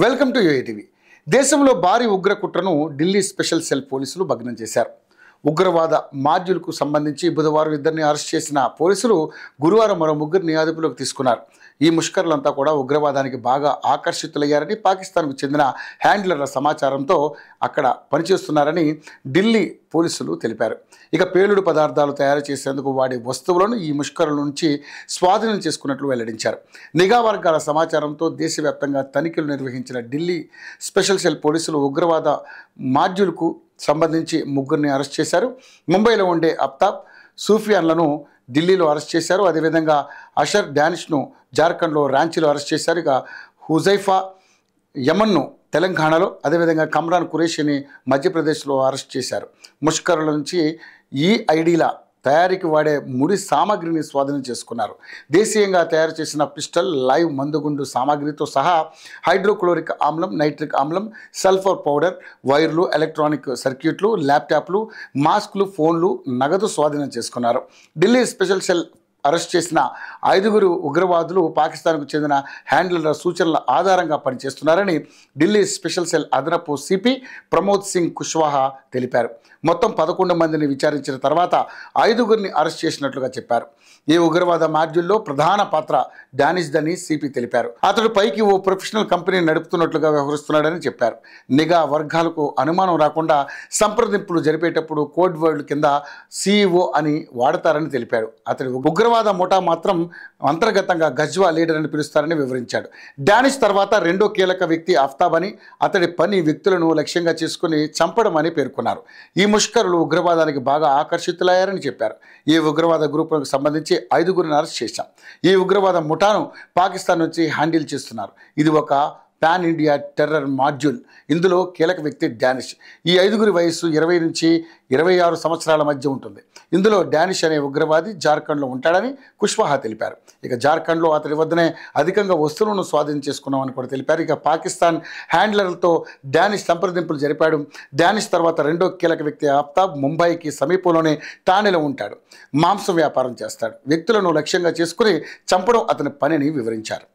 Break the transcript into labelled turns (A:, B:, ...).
A: Welcome to యూఏటీవీ. దేశంలో భారీ ఉగ్ర కుట్రను ఢిల్లీ స్పెషల్ సెల్ పోలీసులు భగ్నం చేశారు. ఉగ్రవాద మాడ్యూల్కు సంబంధించి బుధవారం ఇద్దరిని అరెస్ట్ చేసిన పోలీసులు గురువారం మరో ముగ్గురిని అదుపులోకి తీసుకున్నారు. ఈ ముష్కరులంతా కూడా ఉగ్రవాదానికి బాగా ఆకర్షితులయ్యారని, పాకిస్తాన్కు చెందిన హ్యాండ్లర్ల సమాచారంతో అక్కడ పనిచేస్తున్నారని ఢిల్లీ పోలీసులు తెలిపారు. ఇక పేలుడు పదార్థాలు తయారు చేసేందుకు వాడే వస్తువులను ఈ ముష్కరుల నుంచి స్వాధీనం చేసుకున్నట్లు వెల్లడించారు. నిఘా వర్గాల సమాచారంతో దేశవ్యాప్తంగా తనిఖీలు నిర్వహించిన ఢిల్లీ స్పెషల్ సెల్ పోలీసులు ఉగ్రవాద మాడ్యూల్కు సంబంధించి ముగ్గురిని అరెస్ట్ చేశారు. ముంబైలో ఉండే అఫ్తాబ్, సూఫియాన్లను ఢిల్లీలో అరెస్ట్ చేశారు. అదేవిధంగా అషర్ డానిష్ను జార్ఖండ్లో రాంచీలో అరెస్ట్ చేశారు. ఇక హుజైఫా యమన్ను తెలంగాణలో, అదేవిధంగా కమ్రాన్ ఖురేషిని మధ్యప్రదేశ్లో అరెస్ట్ చేశారు. ముష్కరుల నుంచి ఈ ఐడీల తయారీకి వాడే ముడి సామాగ్రిని స్వాధీనం చేసుకున్నారు. దేశీయంగా తయారు చేసిన పిస్టల్, లైవ్ మందుగుండు సామాగ్రితో సహా హైడ్రోక్లోరిక్ ఆమ్లం, నైట్రిక్ ఆమ్లం, సల్ఫర్ పౌడర్, వైర్లు, ఎలక్ట్రానిక్ సర్క్యూట్లు, ల్యాప్టాప్లు, మాస్కులు, ఫోన్లు, నగదు స్వాధీనం చేసుకున్నారు. ఢిల్లీ స్పెషల్ సెల్ అరెస్ట్ చేసిన 5 ఉగ్రవాదులు పాకిస్తాన్కు చెందిన హ్యాండ్లర్ల సూచనల ఆధారంగా పనిచేస్తున్నారని ఢిల్లీ స్పెషల్ సెల్ అదనపు సిపి ప్రమోద్ సింగ్ కుష్వాహా తెలిపారు. మొత్తం 11 మందిని విచారించిన తర్వాత 5 అరెస్ట్ చేసినట్లుగా చెప్పారు. ఈ ఉగ్రవాద మాడ్యూల్లో ప్రధాన పాత్ర డానిష్దని సిపి తెలిపారు. అతడు పైకి ఓ ప్రొఫెషనల్ కంపెనీ నడుపుతున్నట్లుగా వ్యవహరిస్తున్నాడని చెప్పారు. నిఘా వర్గాలకు అనుమానం రాకుండా సంప్రదింపులు జరిపేటప్పుడు కోడ్ వర్డ్ కింద సిఇఓ అని వాడతారని తెలిపాడు. అతడి ఉగ్రవాద ముఠా మాత్రం అంతర్గతంగా గజ్వా లీడర్ అని పిలుస్తారని వివరించాడు. డానిష్ తర్వాత రెండో కీలక వ్యక్తి అఫ్తాబ్ అని, అతడి పని వ్యక్తులను లక్ష్యంగా చేసుకుని చంపడం అని పేర్కొన్నారు. ఈ ముష్కరులు ఉగ్రవాదానికి బాగా ఆకర్షితులయ్యారని చెప్పారు. ఈ ఉగ్రవాద గ్రూపులకు సంబంధించి 5 అరెస్ట్ చేశాం. ఈ ఉగ్రవాద ముఠాను పాకిస్తాన్ నుంచి హ్యాండిల్ చేస్తున్నారు. ఇది ఒక పాన్ ఇండియా టెర్రర్ మాడ్యూల్. ఇందులో కీలక వ్యక్తి డానిష్. ఈ 5 వయస్సు 20 నుంచి 26 సంవత్సరాల మధ్య ఉంటుంది. ఇందులో డానిష్ అనే ఉగ్రవాది జార్ఖండ్లో ఉంటాడని కుష్వాహా తెలిపారు. ఇక జార్ఖండ్లో అతడి వద్దనే అధికంగా వస్తువులను స్వాధీనం చేసుకున్నామని కూడా తెలిపారు. ఇక పాకిస్తాన్ హ్యాండ్లర్లతో డానిష్ సంప్రదింపులు జరిపాడు. డానిష్ తర్వాత రెండో కీలక వ్యక్తి అఫ్తాబ్ ముంబైకి సమీపంలోనే ఠాణేలో ఉంటాడు. మాంసం వ్యాపారం చేస్తాడు. వ్యక్తులను లక్ష్యంగా చేసుకుని చంపడం అతని పనిని వివరించారు.